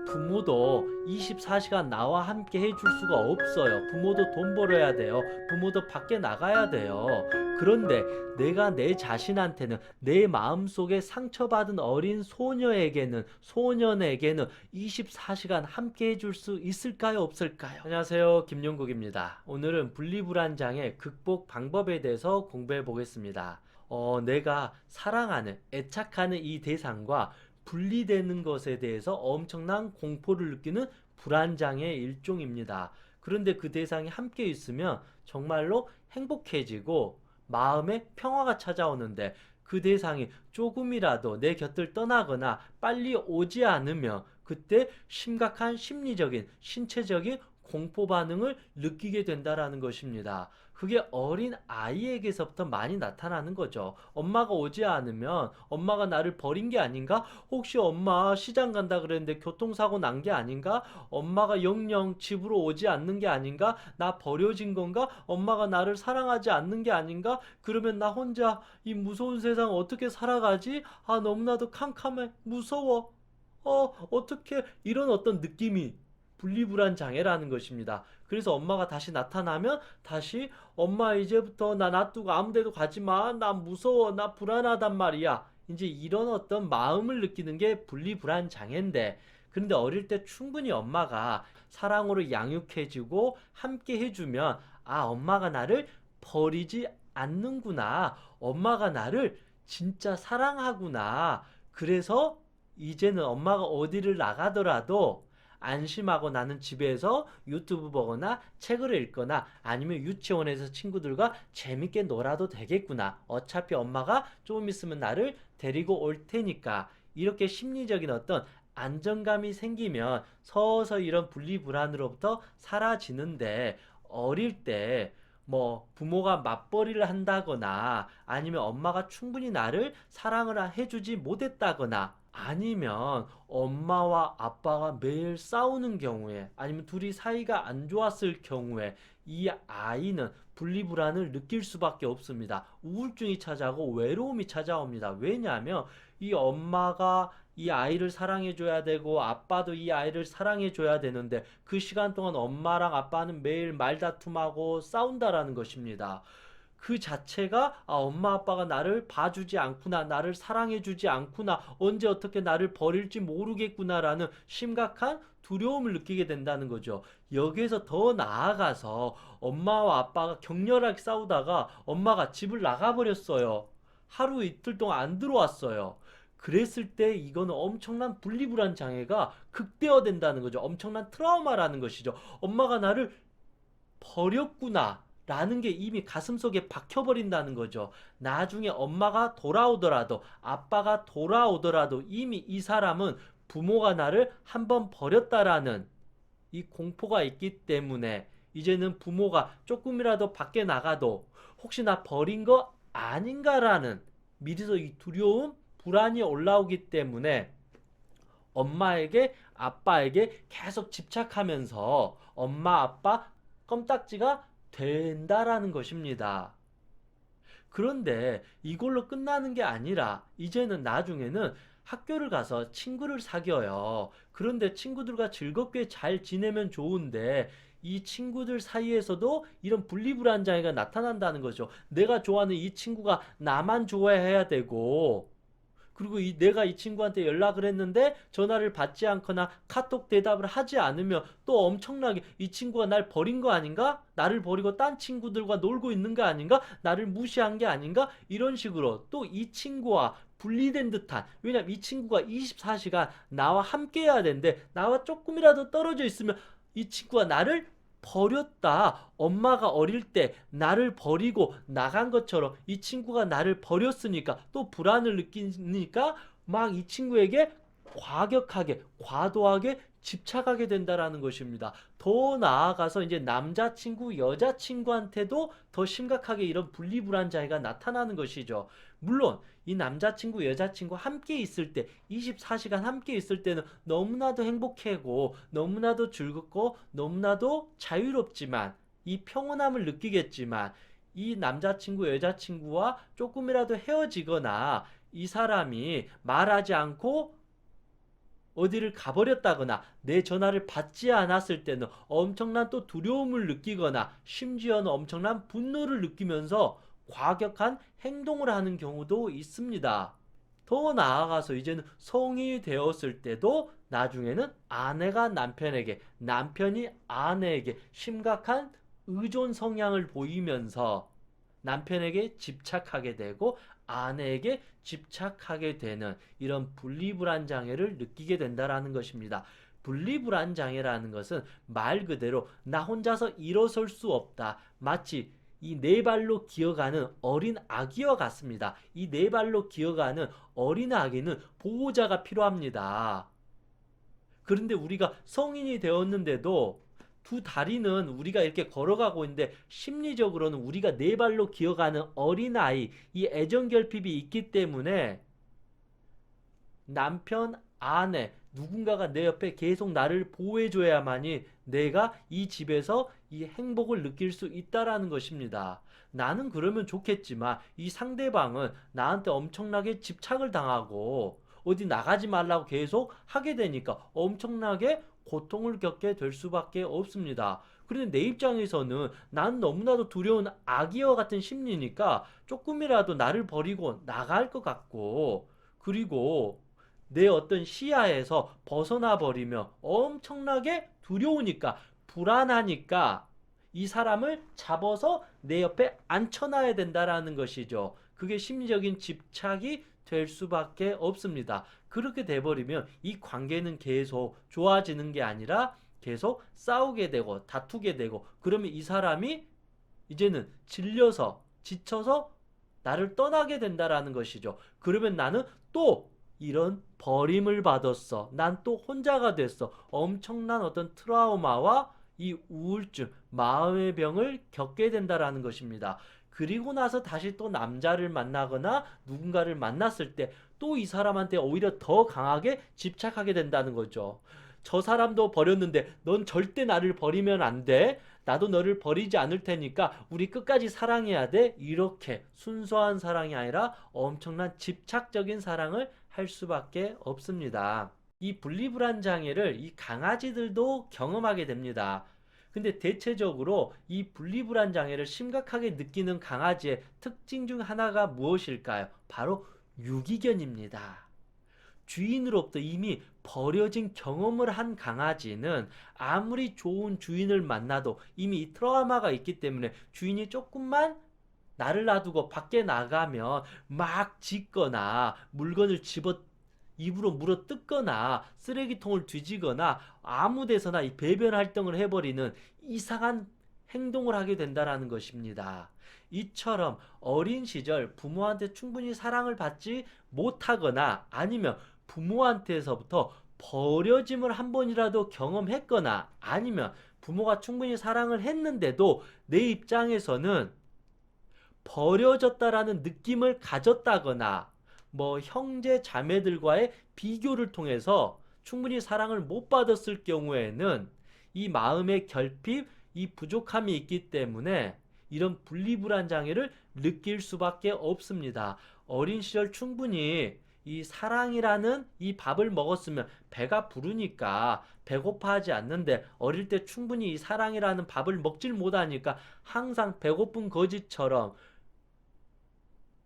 부모도 24시간 나와 함께 해줄 수가 없어요. 부모도 돈 벌어야 돼요. 부모도 밖에 나가야 돼요. 그런데 내가 내 자신한테는 내 마음속에 상처받은 어린 소년에게는 24시간 함께 해줄 수 있을까요? 없을까요? 안녕하세요. 김용국입니다. 오늘은 분리불안장애 극복 방법에 대해서 공부해 보겠습니다. 내가 사랑하는, 애착하는 이 대상과 분리되는 것에 대해서 엄청난 공포를 느끼는 불안장애의 일종입니다. 그런데 그 대상이 함께 있으면 정말로 행복해지고 마음에 평화가 찾아오는데, 그 대상이 조금이라도 내 곁을 떠나거나 빨리 오지 않으면 그때 심각한 심리적인, 신체적인 공포 반응을 느끼게 된다라는 것입니다. 그게 어린 아이에게서부터 많이 나타나는 거죠. 엄마가 오지 않으면 엄마가 나를 버린 게 아닌가? 혹시 엄마 시장 간다 그랬는데 교통사고 난 게 아닌가? 엄마가 영영 집으로 오지 않는 게 아닌가? 나 버려진 건가? 엄마가 나를 사랑하지 않는 게 아닌가? 그러면 나 혼자 이 무서운 세상 어떻게 살아가지? 아, 너무나도 캄캄해. 무서워. 어떻게 이런 어떤 느낌이 분리불안 장애라는 것입니다. 그래서 엄마가 다시 나타나면 다시 엄마 이제부터 나 놔두고 아무 데도 가지 마. 나 무서워. 나 불안하단 말이야. 이제 이런 어떤 마음을 느끼는 게 분리불안 장애인데, 그런데 어릴 때 충분히 엄마가 사랑으로 양육해주고 함께 해주면, 아, 엄마가 나를 버리지 않는구나. 엄마가 나를 진짜 사랑하구나. 그래서 이제는 엄마가 어디를 나가더라도 안심하고 나는 집에서 유튜브 보거나 책을 읽거나 아니면 유치원에서 친구들과 재밌게 놀아도 되겠구나. 어차피 엄마가 조금 있으면 나를 데리고 올 테니까. 이렇게 심리적인 어떤 안정감이 생기면 서서히 이런 분리불안으로부터 사라지는데, 어릴 때 뭐 부모가 맞벌이를 한다거나 아니면 엄마가 충분히 나를 사랑을 해주지 못했다거나 아니면 엄마와 아빠가 매일 싸우는 경우에 아니면 둘이 사이가 안 좋았을 경우에 이 아이는 분리불안을 느낄 수밖에 없습니다. 우울증이 찾아오고 외로움이 찾아옵니다. 왜냐하면 이 엄마가 이 아이를 사랑해줘야 되고 아빠도 이 아이를 사랑해줘야 되는데, 그 시간 동안 엄마랑 아빠는 매일 말다툼하고 싸운다라는 것입니다. 그 자체가, 아, 엄마 아빠가 나를 봐주지 않구나, 나를 사랑해주지 않구나, 언제 어떻게 나를 버릴지 모르겠구나라는 심각한 두려움을 느끼게 된다는 거죠. 여기에서 더 나아가서 엄마와 아빠가 격렬하게 싸우다가 엄마가 집을 나가버렸어요. 하루 이틀 동안 안 들어왔어요. 그랬을 때 이거는 엄청난 분리불안 장애가 극대화된다는 거죠. 엄청난 트라우마라는 것이죠. 엄마가 나를 버렸구나 라는 게 이미 가슴속에 박혀버린다는 거죠. 나중에 엄마가 돌아오더라도 아빠가 돌아오더라도 이미 이 사람은 부모가 나를 한번 버렸다라는 이 공포가 있기 때문에, 이제는 부모가 조금이라도 밖에 나가도 혹시 나 버린 거 아닌가라는 미리서 이 두려움, 불안이 올라오기 때문에 엄마에게, 아빠에게 계속 집착하면서 엄마, 아빠 껌딱지가 된다라는 것입니다. 그런데 이걸로 끝나는 게 아니라 이제는 나중에는 학교를 가서 친구를 사귀어요. 그런데 친구들과 즐겁게 잘 지내면 좋은데 이 친구들 사이에서도 이런 분리불안 장애가 나타난다는 거죠. 내가 좋아하는 이 친구가 나만 좋아해야 되고, 그리고 내가 이 친구한테 연락을 했는데 전화를 받지 않거나 카톡 대답을 하지 않으면 또 엄청나게 이 친구가 날 버린 거 아닌가? 나를 버리고 딴 친구들과 놀고 있는 거 아닌가? 나를 무시한 게 아닌가? 이런 식으로 또 이 친구와 분리된 듯한, 왜냐면 이 친구가 24시간 나와 함께 해야 되는데 나와 조금이라도 떨어져 있으면 이 친구가 나를 버렸다. 엄마가 어릴 때 나를 버리고 나간 것처럼 이 친구가 나를 버렸으니까 또 불안을 느끼니까 막 이 친구에게 과격하게, 과도하게 집착하게 된다라는 것입니다. 더 나아가서 이제 남자친구, 여자친구한테도 더 심각하게 이런 분리불안 장애가 나타나는 것이죠. 물론 이 남자친구, 여자친구 함께 있을 때, 24시간 함께 있을 때는 너무나도 행복하고 너무나도 즐겁고 너무나도 자유롭지만, 이 평온함을 느끼겠지만, 이 남자친구, 여자친구와 조금이라도 헤어지거나 이 사람이 말하지 않고 어디를 가버렸다거나 내 전화를 받지 않았을 때는 엄청난 또 두려움을 느끼거나 심지어는 엄청난 분노를 느끼면서 과격한 행동을 하는 경우도 있습니다. 더 나아가서 이제는 성인이 되었을 때도 나중에는 아내가 남편에게, 남편이 아내에게 심각한 의존 성향을 보이면서 남편에게 집착하게 되고 아내에게 집착하게 되는 이런 분리불안 장애를 느끼게 된다라는 것입니다. 분리불안 장애라는 것은 말 그대로 나 혼자서 일어설 수 없다. 마치 이 네 발로 기어가는 어린 아기와 같습니다. 이 네 발로 기어가는 어린 아기는 보호자가 필요합니다. 그런데 우리가 성인이 되었는데도 두 다리는 우리가 이렇게 걸어가고 있는데 심리적으로는 우리가 네 발로 기어가는 어린아이, 이 애정결핍이 있기 때문에 남편, 아내, 누군가가 내 옆에 계속 나를 보호해줘야만이 내가 이 집에서 이 행복을 느낄 수 있다라는 것입니다. 나는 그러면 좋겠지만 이 상대방은 나한테 엄청나게 집착을 당하고 어디 나가지 말라고 계속 하게 되니까 엄청나게 고통을 겪게 될 수밖에 없습니다. 그런데 내 입장에서는 난 너무나도 두려운 아기와 같은 심리니까 조금이라도 나를 버리고 나갈 것 같고, 그리고 내 어떤 시야에서 벗어나 버리면 엄청나게 두려우니까, 불안하니까 이 사람을 잡아서 내 옆에 앉혀놔야 된다라는 것이죠. 그게 심리적인 집착이 될 수밖에 없습니다. 그렇게 돼버리면 이 관계는 계속 좋아지는 게 아니라 계속 싸우게 되고 다투게 되고, 그러면 이 사람이 이제는 질려서 지쳐서 나를 떠나게 된다라는 것이죠. 그러면 나는 또 이런 버림을 받았어. 난 또 혼자가 됐어. 엄청난 어떤 트라우마와 이 우울증, 마음의 병을 겪게 된다라는 것입니다. 그리고 나서 다시 또 남자를 만나거나 누군가를 만났을 때 또 이 사람한테 오히려 더 강하게 집착하게 된다는 거죠. 저 사람도 버렸는데 넌 절대 나를 버리면 안 돼. 나도 너를 버리지 않을 테니까 우리 끝까지 사랑해야 돼. 이렇게 순수한 사랑이 아니라 엄청난 집착적인 사랑을 할 수밖에 없습니다. 이 분리불안 장애를 이 강아지들도 경험하게 됩니다. 근데 대체적으로 이 분리불안 장애를 심각하게 느끼는 강아지의 특징 중 하나가 무엇일까요? 바로 유기견입니다. 주인으로부터 이미 버려진 경험을 한 강아지는 아무리 좋은 주인을 만나도 이미 이 트라우마가 있기 때문에 주인이 조금만 나를 놔두고 밖에 나가면 막 짖거나 물건을 집어 입으로 물어 뜯거나 쓰레기통을 뒤지거나 아무 데서나 이 배변 활동을 해버리는 이상한 행동을 하게 된다라는 것입니다. 이처럼 어린 시절 부모한테 충분히 사랑을 받지 못하거나 아니면 부모한테서부터 버려짐을 한 번이라도 경험했거나 아니면 부모가 충분히 사랑을 했는데도 내 입장에서는 버려졌다라는 느낌을 가졌다거나 뭐 형제 자매들과의 비교를 통해서 충분히 사랑을 못 받았을 경우에는 이 마음의 결핍, 이 부족함이 있기 때문에 이런 분리불안 장애를 느낄 수밖에 없습니다. 어린 시절 충분히 이 사랑이라는 이 밥을 먹었으면 배가 부르니까 배고파하지 않는데 어릴 때 충분히 이 사랑이라는 밥을 먹질 못하니까 항상 배고픈 거지처럼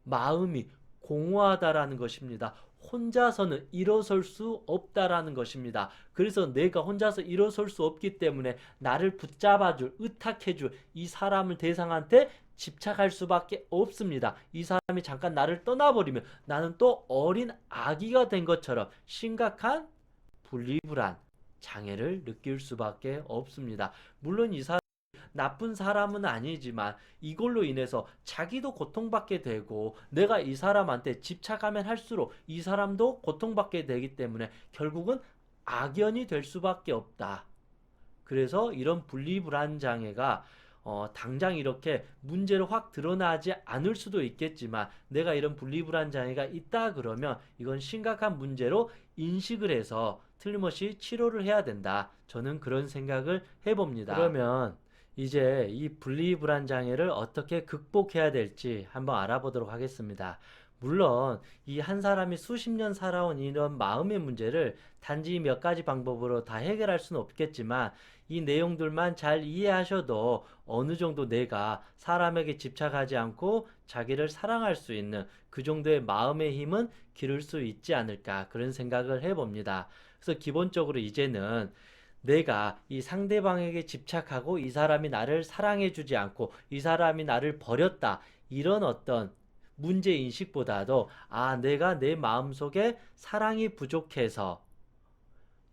마음이 공허하다라는 것입니다. 혼자서는 일어설 수 없다라는 것입니다. 그래서 내가 혼자서 일어설 수 없기 때문에 나를 붙잡아줄, 의탁해줄 이 사람을 대상한테 집착할 수밖에 없습니다. 이 사람이 잠깐 나를 떠나버리면 나는 또 어린 아기가 된 것처럼 심각한 분리불안 장애를 느낄 수밖에 없습니다. 물론 이 사람 나쁜 사람은 아니지만 이걸로 인해서 자기도 고통받게 되고 내가 이 사람한테 집착하면 할수록 이 사람도 고통받게 되기 때문에 결국은 악연이 될 수밖에 없다. 그래서 이런 분리불안 장애가 당장 이렇게 문제로 확 드러나지 않을 수도 있겠지만 내가 이런 분리불안 장애가 있다 그러면 이건 심각한 문제로 인식을 해서 틀림없이 치료를 해야 된다. 저는 그런 생각을 해봅니다. 그러면 이제 이 분리불안 장애를 어떻게 극복해야 될지 한번 알아보도록 하겠습니다. 물론 이 한 사람이 수십 년 살아온 이런 마음의 문제를 단지 몇 가지 방법으로 다 해결할 수는 없겠지만 이 내용들만 잘 이해하셔도 어느 정도 내가 사람에게 집착하지 않고 자기를 사랑할 수 있는 그 정도의 마음의 힘은 기를 수 있지 않을까 그런 생각을 해봅니다. 그래서 기본적으로 이제는 내가 이 상대방에게 집착하고 이 사람이 나를 사랑해주지 않고 이 사람이 나를 버렸다 이런 어떤 문제 인식보다도 내가 내 마음속에 사랑이 부족해서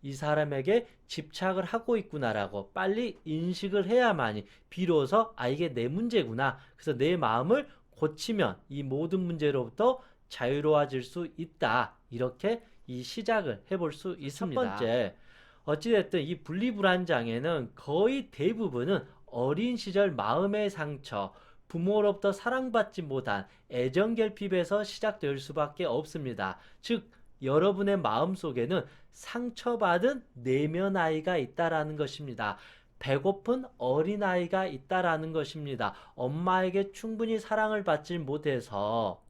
이 사람에게 집착을 하고 있구나라고 빨리 인식을 해야만이 비로소 이게 내 문제구나. 그래서 내 마음을 고치면 이 모든 문제로부터 자유로워질 수 있다. 이렇게 이 시작을 해볼 수 있습니다. 첫 번째, 어찌됐든 이 분리불안장애는 거의 대부분은 어린 시절 마음의 상처, 부모로부터 사랑받지 못한 애정 결핍에서 시작될 수밖에 없습니다. 즉, 여러분의 마음속에는 상처받은 내면 아이가 있다라는 것입니다. 배고픈 어린아이가 있다라는 것입니다. 엄마에게 충분히 사랑을 받지 못해서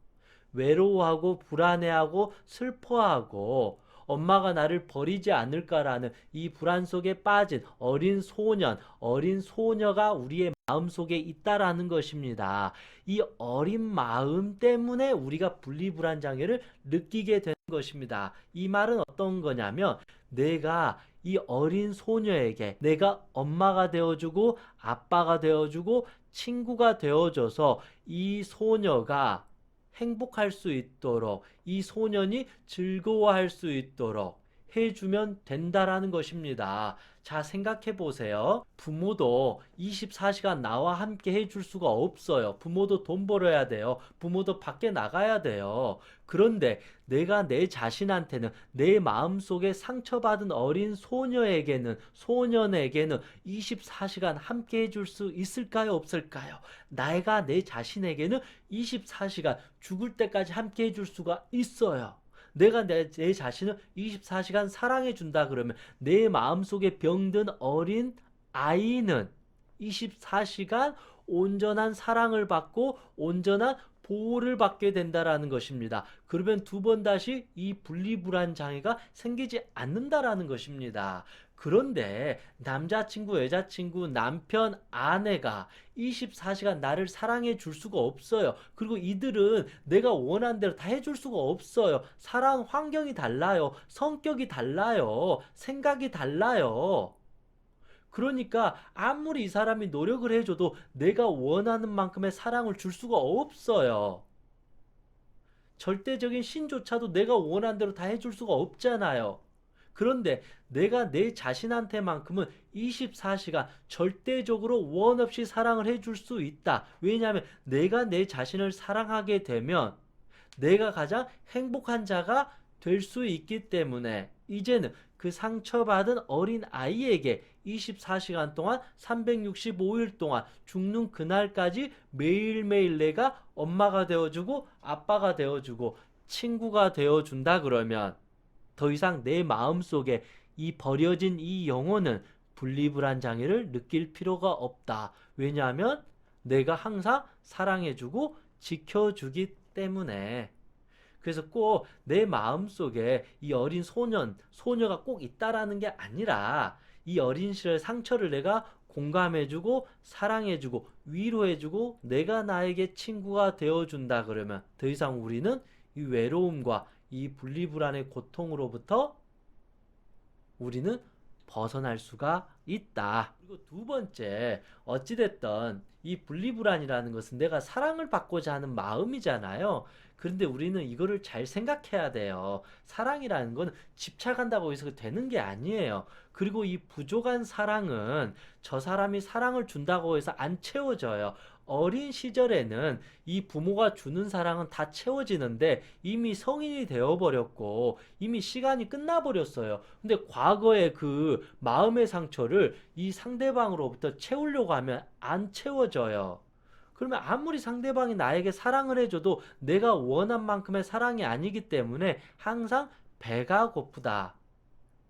외로워하고 불안해하고 슬퍼하고 엄마가 나를 버리지 않을까라는 이 불안 속에 빠진 어린 소년, 어린 소녀가 우리의 마음속에 있다라는 것입니다. 이 어린 마음 때문에 우리가 분리불안 장애를 느끼게 되는 것입니다. 이 말은 어떤 거냐면 내가 이 어린 소녀에게 내가 엄마가 되어주고 아빠가 되어주고 친구가 되어줘서 이 소녀가 행복할 수 있도록 이 소년이 즐거워할 수 있도록 해주면 된다라는 것입니다. 자, 생각해 보세요. 부모도 24시간 나와 함께 해줄 수가 없어요. 부모도 돈 벌어야 돼요. 부모도 밖에 나가야 돼요. 그런데 내가 내 자신한테는 내 마음속에 상처받은 어린 소녀에게는 소년에게는 24시간 함께 해줄 수 있을까요? 없을까요? 내가 내 자신에게는 24시간 죽을 때까지 함께 해줄 수가 있어요. 내가 내 자신을 24시간 사랑해 준다 그러면 내 마음속에 병든 어린 아이는 24시간 온전한 사랑을 받고 온전한 보호를 받게 된다라는 것입니다. 그러면 두 번 다시 이 분리불안 장애가 생기지 않는다라는 것입니다. 그런데 남자친구, 여자친구, 남편, 아내가 24시간 나를 사랑해 줄 수가 없어요. 그리고 이들은 내가 원하는 대로 다 해줄 수가 없어요. 살아온 환경이 달라요. 성격이 달라요. 생각이 달라요. 그러니까 아무리 이 사람이 노력을 해줘도 내가 원하는 만큼의 사랑을 줄 수가 없어요. 절대적인 신조차도 내가 원하는 대로 다 해줄 수가 없잖아요. 그런데 내가 내 자신한테만큼은 24시간 절대적으로 원 없이 사랑을 해줄 수 있다. 왜냐하면 내가 내 자신을 사랑하게 되면 내가 가장 행복한 자가 될 수 있기 때문에 이제는 그 상처받은 어린 아이에게 24시간 동안 365일 동안 죽는 그날까지 매일매일 내가 엄마가 되어주고 아빠가 되어주고 친구가 되어준다 그러면 더 이상 내 마음속에 이 버려진 이 영혼은 분리불안 장애를 느낄 필요가 없다. 왜냐하면 내가 항상 사랑해주고 지켜주기 때문에. 그래서 꼭 내 마음속에 이 어린 소년, 소녀가 꼭 있다라는 게 아니라 이 어린 시절 상처를 내가 공감해주고 사랑해주고 위로해주고 내가 나에게 친구가 되어준다 그러면 더 이상 우리는 이 외로움과 이 분리불안의 고통으로부터 우리는 벗어날 수가 있다. 그리고 두 번째, 어찌됐든 이 분리불안이라는 것은 내가 사랑을 받고자 하는 마음이잖아요. 그런데 우리는 이거를 잘 생각해야 돼요. 사랑이라는 건 집착한다고 해서 되는 게 아니에요. 그리고 이 부족한 사랑은 저 사람이 사랑을 준다고 해서 안 채워져요. 어린 시절에는 이 부모가 주는 사랑은 다 채워지는데 이미 성인이 되어버렸고 이미 시간이 끝나버렸어요. 근데 과거의 그 마음의 상처를 이 상대방으로부터 채우려고 하면 안 채워져요. 그러면 아무리 상대방이 나에게 사랑을 해줘도 내가 원한 만큼의 사랑이 아니기 때문에 항상 배가 고프다.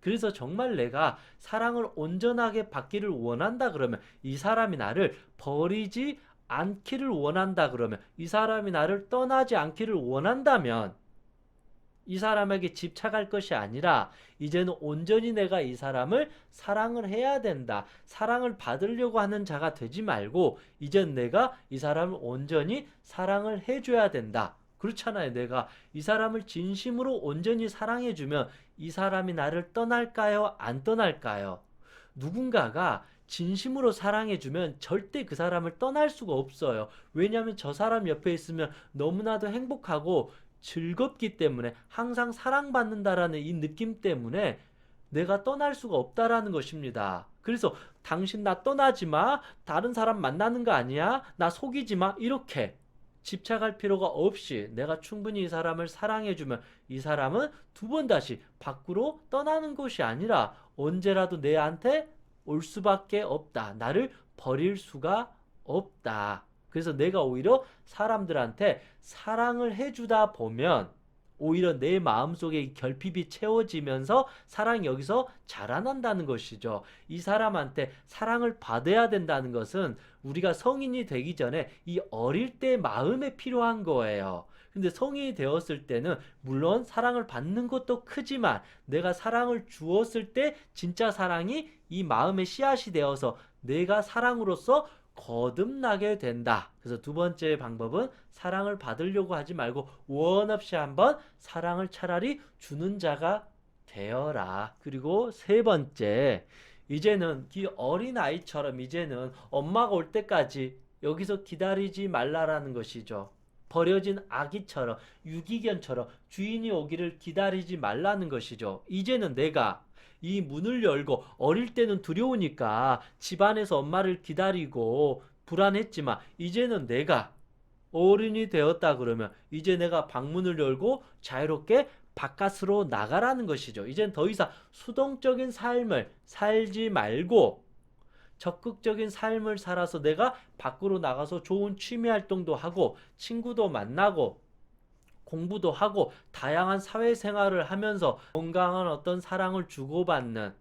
그래서 정말 내가 사랑을 온전하게 받기를 원한다 그러면 이 사람이 나를 버리지 않기를 원한다 그러면, 이 사람이 나를 떠나지 않기를 원한다면 이 사람에게 집착할 것이 아니라 이제는 온전히 내가 이 사람을 사랑을 해야 된다. 사랑을 받으려고 하는 자가 되지 말고 이젠 내가 이 사람을 온전히 사랑을 해줘야 된다. 그렇잖아요. 내가 이 사람을 진심으로 온전히 사랑해주면 이 사람이 나를 떠날까요? 안 떠날까요? 누군가가 진심으로 사랑해주면 절대 그 사람을 떠날 수가 없어요. 왜냐하면 저 사람 옆에 있으면 너무나도 행복하고 즐겁기 때문에, 항상 사랑받는다라는 이 느낌 때문에 내가 떠날 수가 없다라는 것입니다. 그래서 당신 나 떠나지 마, 다른 사람 만나는 거 아니야, 나 속이지 마, 이렇게 집착할 필요가 없이 내가 충분히 이 사람을 사랑해주면 이 사람은 두 번 다시 밖으로 떠나는 것이 아니라 언제라도 내한테 올 수밖에 없다. 나를 버릴 수가 없다. 그래서 내가 오히려 사람들한테 사랑을 해주다 보면 오히려 내 마음속에 결핍이 채워지면서 사랑이 여기서 자라난다는 것이죠. 이 사람한테 사랑을 받아야 된다는 것은 우리가 성인이 되기 전에 이 어릴 때 마음에 필요한 거예요. 근데 성인이 되었을 때는 물론 사랑을 받는 것도 크지만 내가 사랑을 주었을 때 진짜 사랑이 이 마음의 씨앗이 되어서 내가 사랑으로서 거듭나게 된다. 그래서 두 번째 방법은 사랑을 받으려고 하지 말고 원 없이 한번 사랑을 차라리 주는 자가 되어라. 그리고 세 번째, 이제는 이 어린아이처럼 이제는 엄마가 올 때까지 여기서 기다리지 말라라는 것이죠. 버려진 아기처럼, 유기견처럼 주인이 오기를 기다리지 말라는 것이죠. 이제는 내가 이 문을 열고, 어릴 때는 두려우니까 집안에서 엄마를 기다리고 불안했지만 이제는 내가 어른이 되었다 그러면 이제 내가 방문을 열고 자유롭게 바깥으로 나가라는 것이죠. 이젠 더 이상 수동적인 삶을 살지 말고 적극적인 삶을 살아서 내가 밖으로 나가서 좋은 취미 활동도 하고 친구도 만나고 공부도 하고 다양한 사회생활을 하면서 건강한 어떤 사랑을 주고받는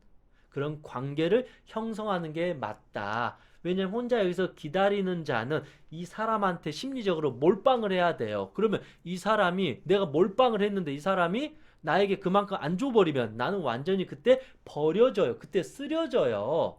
그런 관계를 형성하는 게 맞다. 왜냐면 혼자 여기서 기다리는 자는 이 사람한테 심리적으로 몰빵을 해야 돼요. 그러면 이 사람이, 내가 몰빵을 했는데 이 사람이 나에게 그만큼 안 줘버리면 나는 완전히 그때 버려져요. 그때 쓰려져요.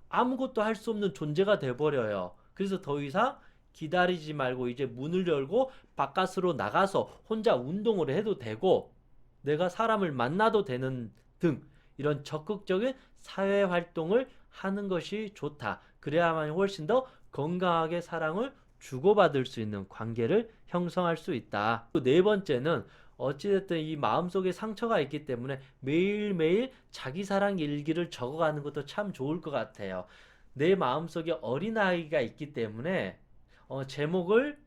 아무것도 할 수 없는 존재가 돼버려요. 그래서 더 이상 기다리지 말고 이제 문을 열고 바깥으로 나가서 혼자 운동을 해도 되고 내가 사람을 만나도 되는 등 이런 적극적인 사회 활동을 하는 것이 좋다. 그래야만 훨씬 더 건강하게 사랑을 주고받을 수 있는 관계를 형성할 수 있다. 네 번째는 어찌됐든 이 마음속에 상처가 있기 때문에 매일매일 자기 사랑 일기를 적어가는 것도 참 좋을 것 같아요. 내 마음속에 어린아이가 있기 때문에 제목을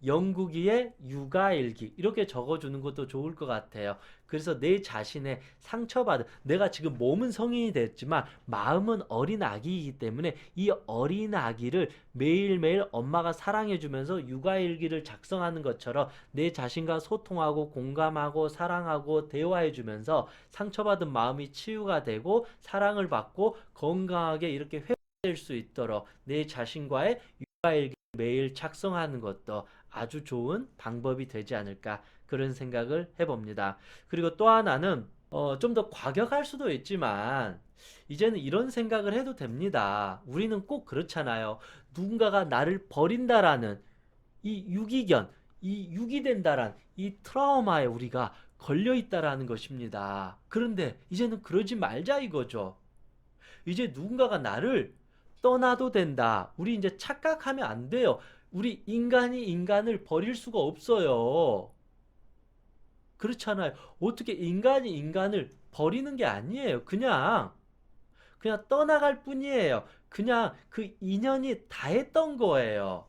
영국이의 육아일기 이렇게 적어주는 것도 좋을 것 같아요. 그래서 내 자신의 상처받은, 내가 지금 몸은 성인이 됐지만 마음은 어린아기이기 때문에 이 어린아기를 매일매일 엄마가 사랑해주면서 육아일기를 작성하는 것처럼 내 자신과 소통하고 공감하고 사랑하고 대화해주면서 상처받은 마음이 치유가 되고 사랑을 받고 건강하게 이렇게 회복될 수 있도록 내 자신과의 육아일기 매일 작성하는 것도 아주 좋은 방법이 되지 않을까, 그런 생각을 해봅니다. 그리고 또 하나는 좀 더 과격할 수도 있지만 이제는 이런 생각을 해도 됩니다. 우리는 꼭 그렇잖아요. 누군가가 나를 버린다라는 이 유기견, 이 유기된다란 이 트라우마에 우리가 걸려있다라는 것입니다. 그런데 이제는 그러지 말자 이거죠. 이제 누군가가 나를 떠나도 된다. 우리 이제 착각하면 안 돼요. 우리 인간이 인간을 버릴 수가 없어요. 그렇잖아요. 어떻게 인간이 인간을 버리는 게 아니에요. 그냥 떠나갈 뿐이에요. 그냥 그 인연이 다 했던 거예요.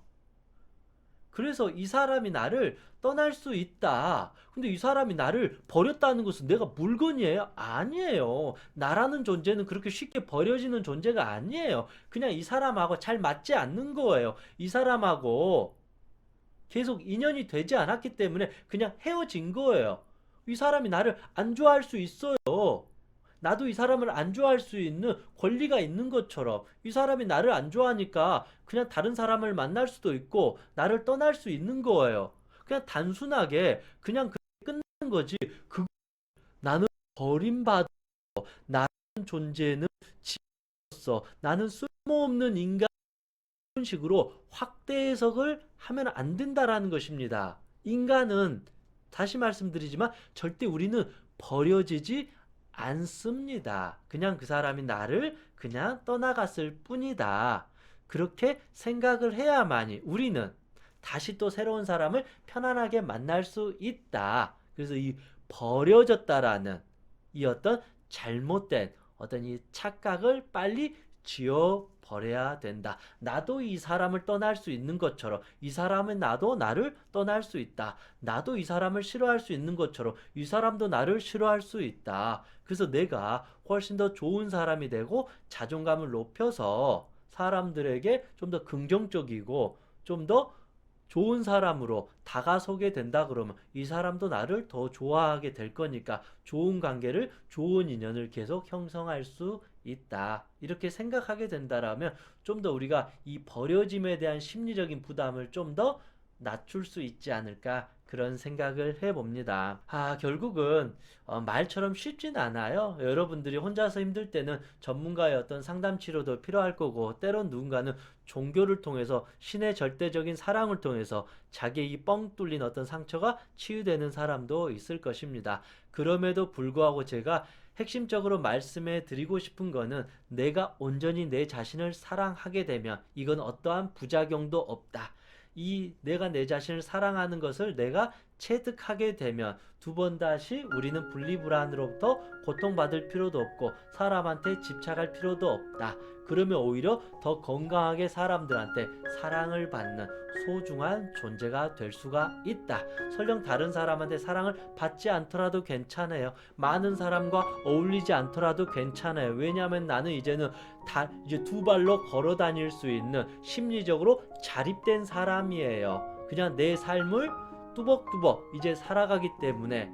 그래서 이 사람이 나를 떠날 수 있다. 근데 이 사람이 나를 버렸다는 것은 내가 물건이에요? 아니에요. 나라는 존재는 그렇게 쉽게 버려지는 존재가 아니에요. 그냥 이 사람하고 잘 맞지 않는 거예요. 이 사람하고 계속 인연이 되지 않았기 때문에 그냥 헤어진 거예요. 이 사람이 나를 안 좋아할 수 있어요. 나도 이 사람을 안 좋아할 수 있는 권리가 있는 것처럼 이 사람이 나를 안 좋아하니까 그냥 다른 사람을 만날 수도 있고 나를 떠날 수 있는 거예요. 그냥 단순하게 그냥 끝나는 거지. 그 나는 버림받아 나라는 존재는 지었어. 나는 쓸모없는 인간 이런 식으로 확대 해석을 하면 안 된다라는 것입니다. 인간은 다시 말씀드리지만 절대 우리는 버려지지 않습니다. 그냥 그 사람이 나를 그냥 떠나갔을 뿐이다. 그렇게 생각을 해야만이 우리는 다시 또 새로운 사람을 편안하게 만날 수 있다. 그래서 이 버려졌다라는 이 어떤 잘못된 어떤 이 착각을 빨리 지워 버려야 된다. 나도 이 사람을 떠날 수 있는 것처럼 이 사람은 나도 나를 떠날 수 있다. 나도 이 사람을 싫어할 수 있는 것처럼 이 사람도 나를 싫어할 수 있다. 그래서 내가 훨씬 더 좋은 사람이 되고 자존감을 높여서 사람들에게 좀 더 긍정적이고 좀 더 좋은 사람으로 다가서게 된다 그러면 이 사람도 나를 더 좋아하게 될 거니까 좋은 관계를, 좋은 인연을 계속 형성할 수 있다. 이렇게 생각하게 된다라면 좀 더 우리가 이 버려짐에 대한 심리적인 부담을 좀 더 낮출 수 있지 않을까 그런 생각을 해봅니다. 결국은 말처럼 쉽진 않아요. 여러분들이 혼자서 힘들 때는 전문가의 어떤 상담 치료도 필요할 거고 때론 누군가는 종교를 통해서 신의 절대적인 사랑을 통해서 자기의 이 뻥 뚫린 어떤 상처가 치유되는 사람도 있을 것입니다. 그럼에도 불구하고 제가 핵심적으로 말씀해 드리고 싶은 거는 내가 온전히 내 자신을 사랑하게 되면 이건 어떠한 부작용도 없다. 이 내가 내 자신을 사랑하는 것을 내가 체득하게 되면 두 번 다시 우리는 분리불안으로부터 고통받을 필요도 없고 사람한테 집착할 필요도 없다. 그러면 오히려 더 건강하게 사람들한테 사랑을 받는 소중한 존재가 될 수가 있다. 설령 다른 사람한테 사랑을 받지 않더라도 괜찮아요. 많은 사람과 어울리지 않더라도 괜찮아요. 왜냐하면 나는 이제는 이제 두 발로 걸어 다닐 수 있는 심리적으로 자립된 사람이에요. 그냥 내 삶을 뚜벅뚜벅 이제 살아가기 때문에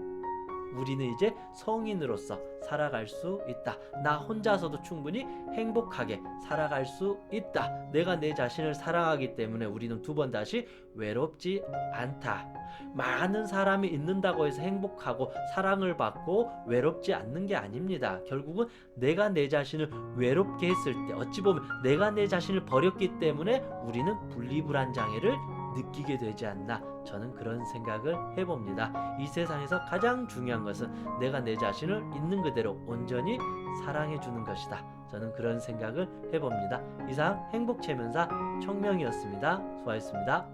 우리는 이제 성인으로서 살아갈 수 있다. 나 혼자서도 충분히 행복하게 살아갈 수 있다. 내가 내 자신을 사랑하기 때문에 우리는 두 번 다시 외롭지 않다. 많은 사람이 있는다고 해서 행복하고 사랑을 받고 외롭지 않는 게 아닙니다. 결국은 내가 내 자신을 외롭게 했을 때 어찌 보면 내가 내 자신을 버렸기 때문에 우리는 분리불안 장애를 느끼게 되지 않나 저는 그런 생각을 해봅니다. 이 세상에서 가장 중요한 것은 내가 내 자신을 있는 그대로 온전히 사랑해주는 것이다. 저는 그런 생각을 해봅니다. 이상 행복체면사 청명이었습니다. 수고하셨습니다.